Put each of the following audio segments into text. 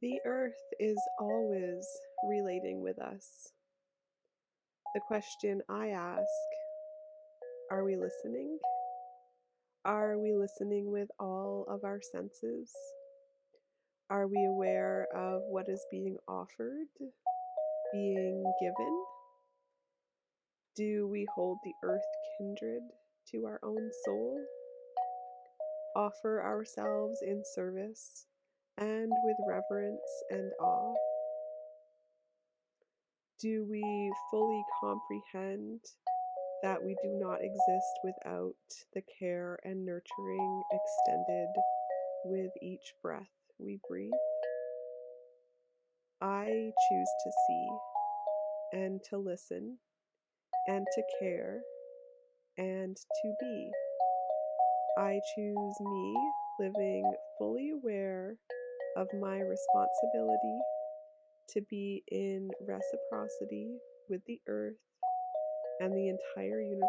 The earth is always relating with us. The question I ask, are we listening? Are we listening with all of our senses? Are we aware of what is being offered, being given? Do we hold the earth kindred to our own soul? Offer ourselves in service and with reverence and awe? Do we fully comprehend that we do not exist without the care and nurturing extended with each breath we breathe? I choose to see and to listen and to care and to be. I choose me, living fully aware of my responsibility to be in reciprocity with the earth and the entire universe,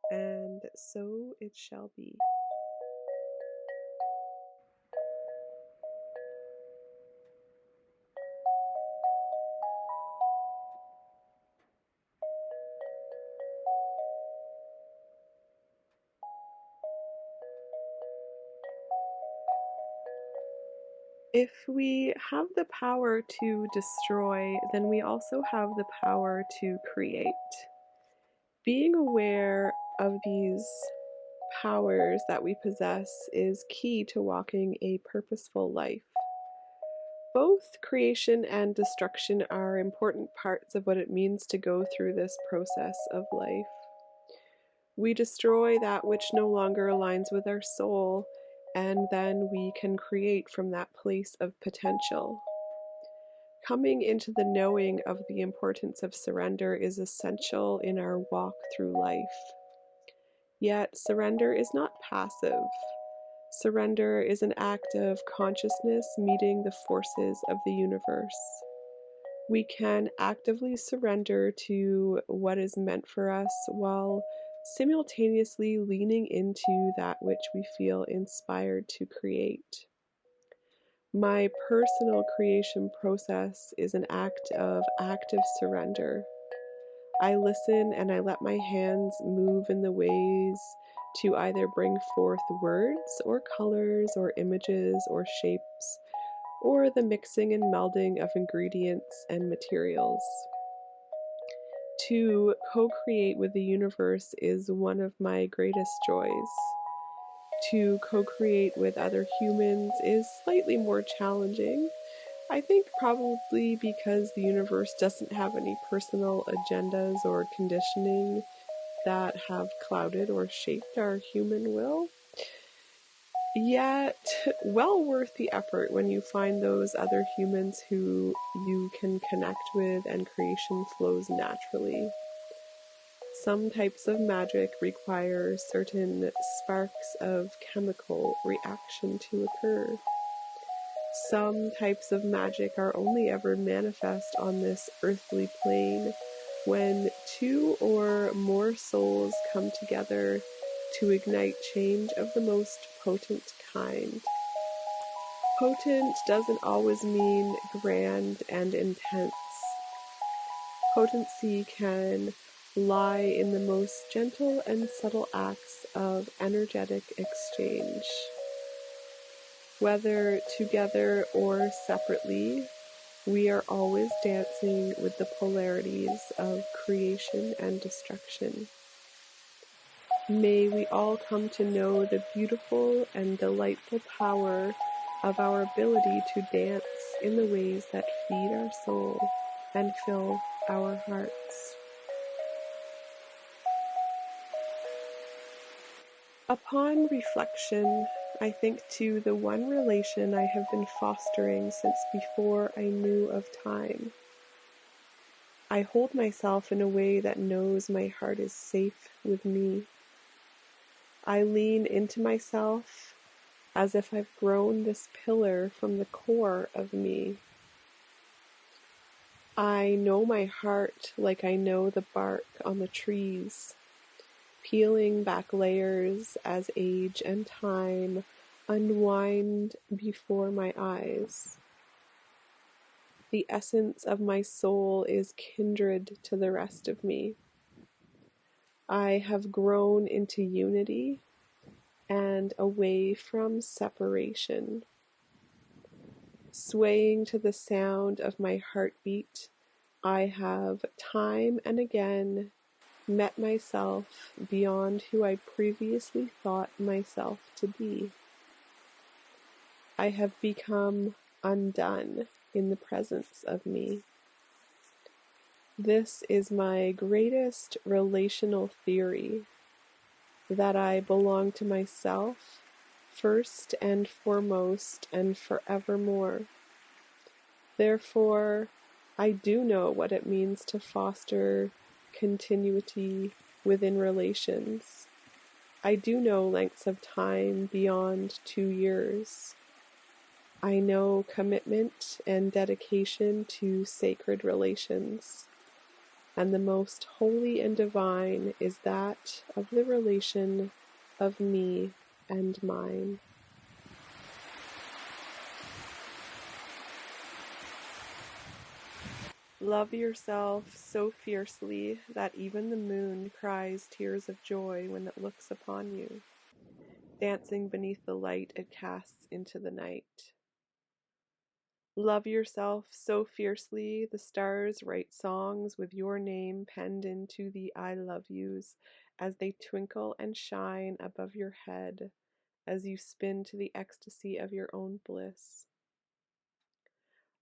and so it shall be. If we have the power to destroy, then we also have the power to create. Being aware of these powers that we possess is key to walking a purposeful life. Both creation and destruction are important parts of what it means to go through this process of life. We destroy that which no longer aligns with our soul, and then we can create from that place of potential. Coming into the knowing of the importance of surrender is essential in our walk through life. Yet, surrender is not passive. Surrender is an act of consciousness meeting the forces of the universe. We can actively surrender to what is meant for us while simultaneously leaning into that which we feel inspired to create. My personal creation process is an act of active surrender. I listen and I let my hands move in the ways to either bring forth words or colors or images or shapes, or the mixing and melding of ingredients and materials. To co-create with the universe is one of my greatest joys. To co-create with other humans is slightly more challenging. I think probably because the universe doesn't have any personal agendas or conditioning that have clouded or shaped our human will. Yet, well worth the effort when you find those other humans who you can connect with and creation flows naturally. Some types of magic require certain sparks of chemical reaction to occur. Some types of magic are only ever manifest on this earthly plane when two or more souls come together to ignite change of the most potent kind. Potent doesn't always mean grand and intense. Potency can lie in the most gentle and subtle acts of energetic exchange. Whether together or separately, we are always dancing with the polarities of creation and destruction. May we all come to know the beautiful and delightful power of our ability to dance in the ways that feed our soul and fill our hearts. Upon reflection, I think to the one relation I have been fostering since before I knew of time. I hold myself in a way that knows my heart is safe with me. I lean into myself as if I've grown this pillar from the core of me. I know my heart like I know the bark on the trees, peeling back layers as age and time unwind before my eyes. The essence of my soul is kindred to the rest of me. I have grown into unity and away from separation. Swaying to the sound of my heartbeat, I have time and again met myself beyond who I previously thought myself to be. I have become undone in the presence of me. This is my greatest relational theory, that I belong to myself first and foremost and forevermore. Therefore, I do know what it means to foster continuity within relations. I do know lengths of time beyond 2 years. I know commitment and dedication to sacred relations. And the most holy and divine is that of the relation of me and mine. Love yourself so fiercely that even the moon cries tears of joy when it looks upon you, dancing beneath the light it casts into the night. Love yourself so fiercely the stars write songs with your name penned into the I love yous as they twinkle and shine above your head as you spin to the ecstasy of your own bliss.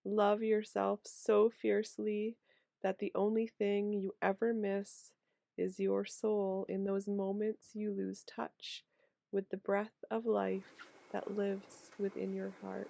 Love yourself so fiercely that the only thing you ever miss is your soul in those moments you lose touch with the breath of life that lives within your heart.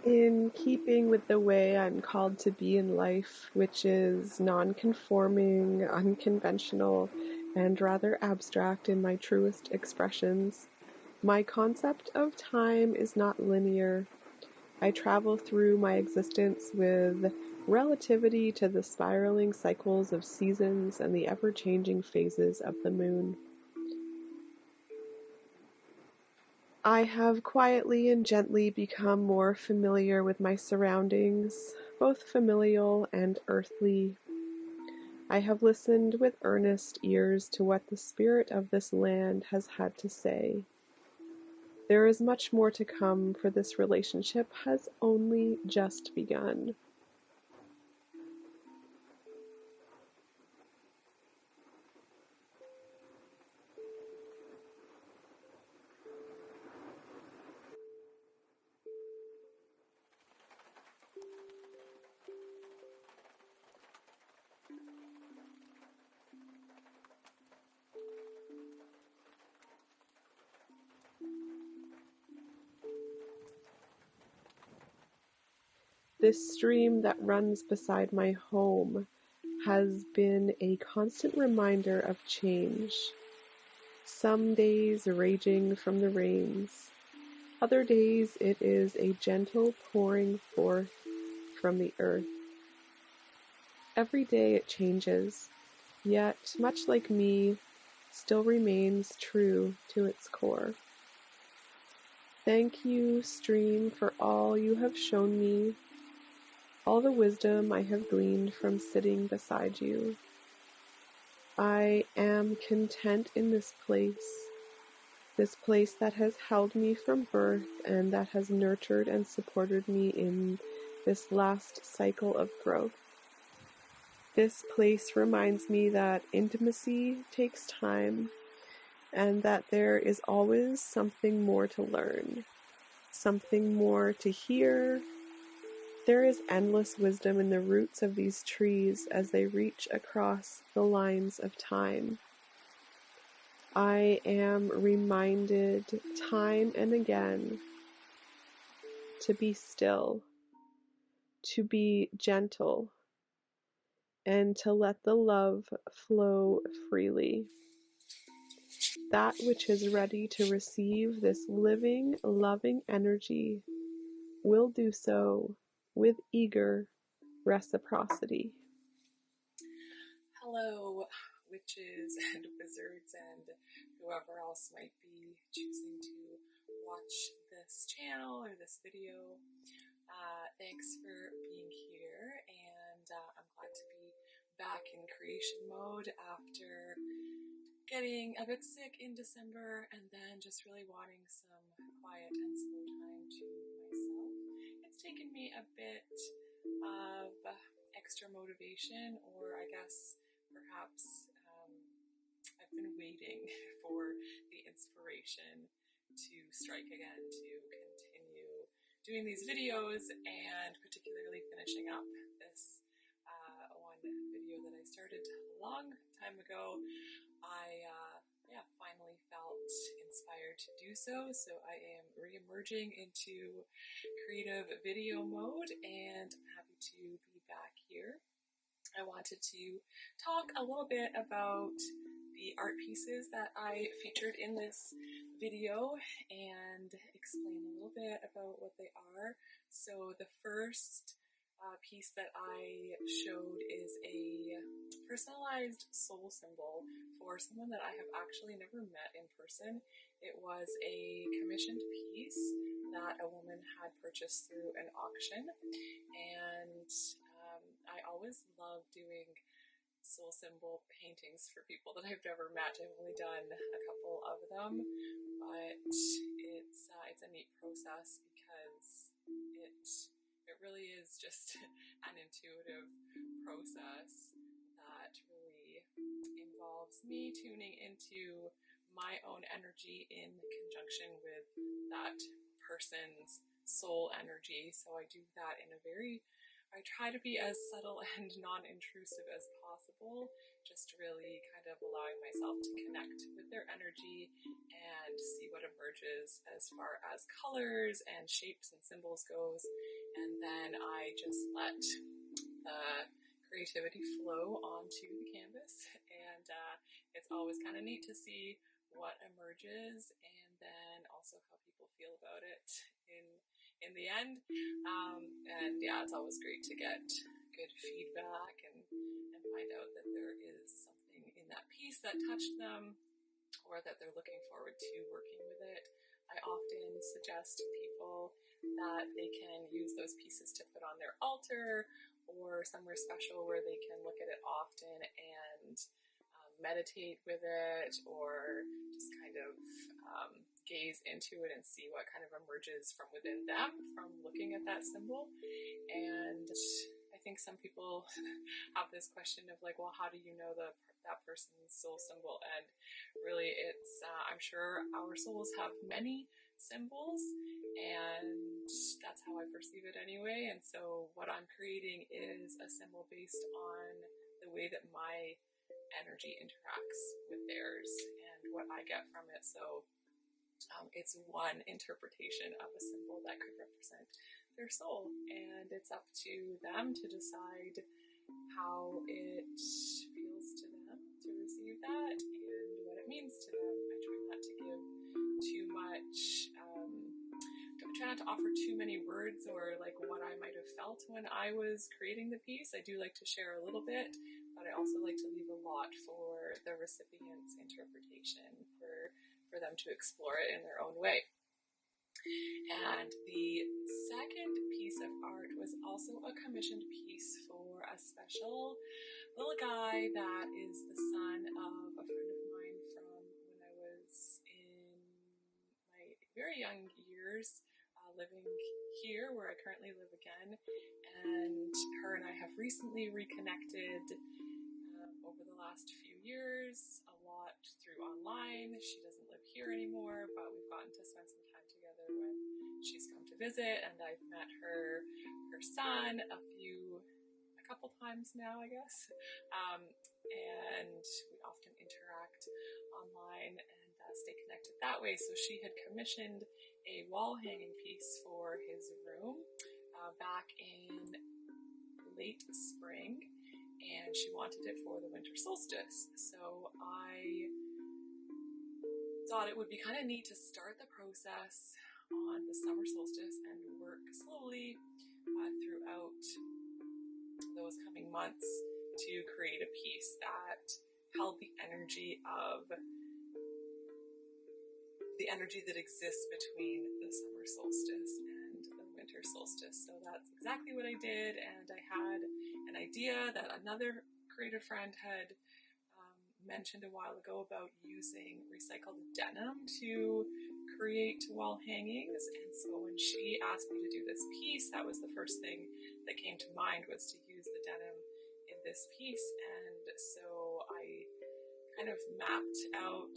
In keeping with the way I'm called to be in life, which is non-conforming, unconventional, and rather abstract in my truest expressions, my concept of time is not linear. I travel through my existence with relativity to the spiraling cycles of seasons and the ever-changing phases of the moon. I have quietly and gently become more familiar with my surroundings, both familial and earthly. I have listened with earnest ears to what the spirit of this land has had to say. There is much more to come, for this relationship has only just begun. This stream that runs beside my home has been a constant reminder of change. Some days raging from the rains, other days it is a gentle pouring forth from the earth. Every day it changes, yet, much like me, still remains true to its core. Thank you, stream, for all you have shown me, all the wisdom I have gleaned from sitting beside you. I am content in this place that has held me from birth and that has nurtured and supported me in this last cycle of growth. This place reminds me that intimacy takes time and that there is always something more to learn, something more to hear. There is endless wisdom in the roots of these trees as they reach across the lines of time. I am reminded time and again to be still, to be gentle, and to let the love flow freely. That which is ready to receive this living, loving energy will do so with eager reciprocity. Hello, witches and wizards and whoever else might be choosing to watch this channel or this video. Thanks for being here, and I'm glad to be back in creation mode after getting a bit sick in December and then just really wanting some quiet and slow time to myself. It's taken me a bit of extra motivation, or I guess perhaps I've been waiting for the inspiration to strike again to continue doing these videos, and particularly finishing up this one video that I started a long time ago. I finally felt inspired to do so, so I am re-emerging into creative video mode, and I'm happy to be back here. I wanted to talk a little bit about the art pieces that I featured in this video and explain a little bit about what they are. So the first piece that I showed is a personalized soul symbol for someone that I have actually never met in person. It was a commissioned piece that a woman had purchased through an auction, and I always love doing soul symbol paintings for people that I've never met. I've only done a couple of them, but it's a neat process because it really is just an intuitive process that really involves me tuning into my own energy in conjunction with that person's soul energy. So I do that I try to be as subtle and non-intrusive as possible, just really kind of allowing myself to connect with their energy and see what emerges as far as colors and shapes and symbols goes. And then I just let the creativity flow onto the canvas, and it's always kind of neat to see what emerges, and then also how people feel about it in the end. And yeah, it's always great to get good feedback and find out that there is something in that piece that touched them, or that they're looking forward to working with it. I often suggest to people that they can use those pieces to put on their altar or somewhere special where they can look at it often and meditate with it, or just kind of gaze into it and see what kind of emerges from within them from looking at that symbol. And I think some people have this question of like, well, how do you know that person's soul symbol? And really, it's I'm sure our souls have many symbols, and that's how I perceive it anyway. And so what I'm creating is a symbol based on the way that my energy interacts with theirs and what I get from it. So it's one interpretation of a symbol that could represent their soul, and it's up to them to decide how it feels to them to receive that and what it means to them. I try not to give too much, try not to offer too many words or like what I might have felt when I was creating the piece. I do like to share a little bit, but I also like to leave a lot for the recipient's interpretation, for them to explore it in their own way. And the second piece of art was also a commissioned piece for a special little guy that is the son of a friend of mine from when I was in my very young years, living here where I currently live again. And her and I have recently reconnected over the last few years, a lot through online. She doesn't live here anymore, but we've gotten to spend some time together when she's come to visit, and I've met her son a couple times now, I guess. And we often interact online and stay connected that way. So she had commissioned a wall hanging piece for his room back in late spring, and she wanted it for the winter solstice. So I thought it would be kind of neat to start the process on the summer solstice and work slowly throughout those coming months to create a piece that held the energy that exists between the summer solstice and the winter solstice. So that's exactly what I did, and I had an idea that another creative friend had mentioned a while ago about using recycled denim to create wall hangings. And so when she asked me to do this piece, that was the first thing that came to mind, was to use the denim in this piece. And so I kind of mapped out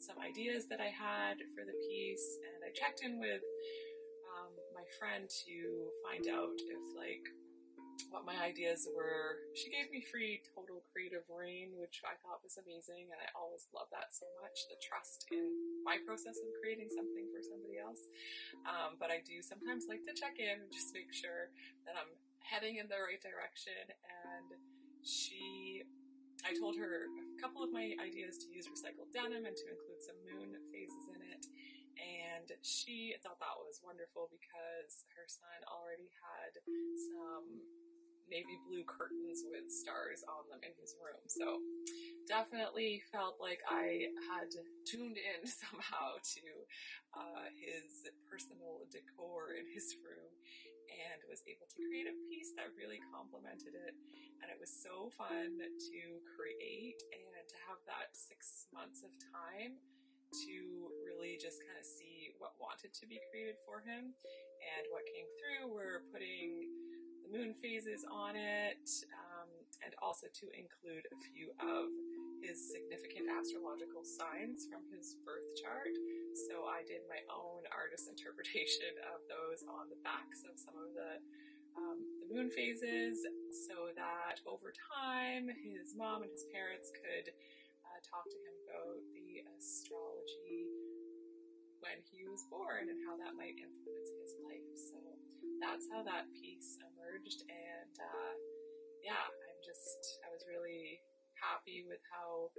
some ideas that I had for the piece, and I checked in with my friend to find out if what my ideas were. She gave me free total creative reign, which I thought was amazing, and I always love that so much, the trust in my process of creating something for somebody else. But I do sometimes like to check in and just make sure that I'm heading in the right direction. And I told her a couple of my ideas to use recycled denim and to include some moon phases in it. And she thought that was wonderful because her son already had some navy blue curtains with stars on them in his room. So definitely felt like I had tuned in somehow to his personal decor in his room, and was able to create a piece that really complemented it. And it was so fun to create and to have that 6 months of time to really just kind of see what wanted to be created for him. And what came through were putting the moon phases on it, and also to include a few of his significant astrological signs from his birth chart. So I did my own artist interpretation of those on the backs of some of the moon phases, so that over time his mom and his parents could talk to him about the astrology when he was born and how that might influence his life. So that's how that piece emerged. And I was really happy with how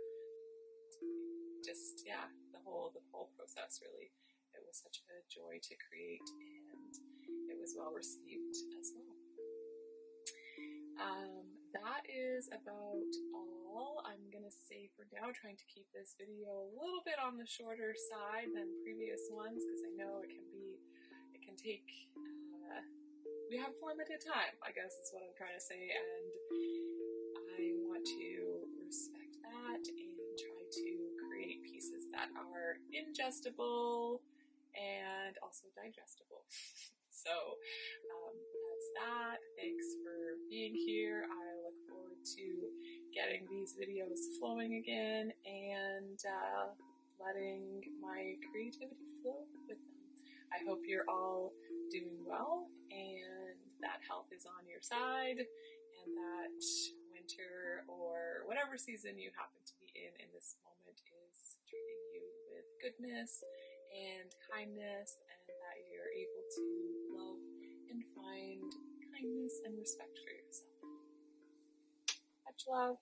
the whole process, really, it was such a joy to create, and it was well received as well. That is about all I'm gonna say for now, trying to keep this video a little bit on the shorter side than previous ones, because I know it can take, we have limited time, I guess is what I'm trying to say, and I want to respect that and try to create pieces that are ingestible and also digestible. So that's that. Thanks for being here. I look forward to getting these videos flowing again and letting my creativity flow with them. I hope you're all doing well and that health is on your side, and that winter or whatever season you happen to be in this moment is treating you with goodness and kindness, and that you're able to love and find kindness and respect for yourself. Much love.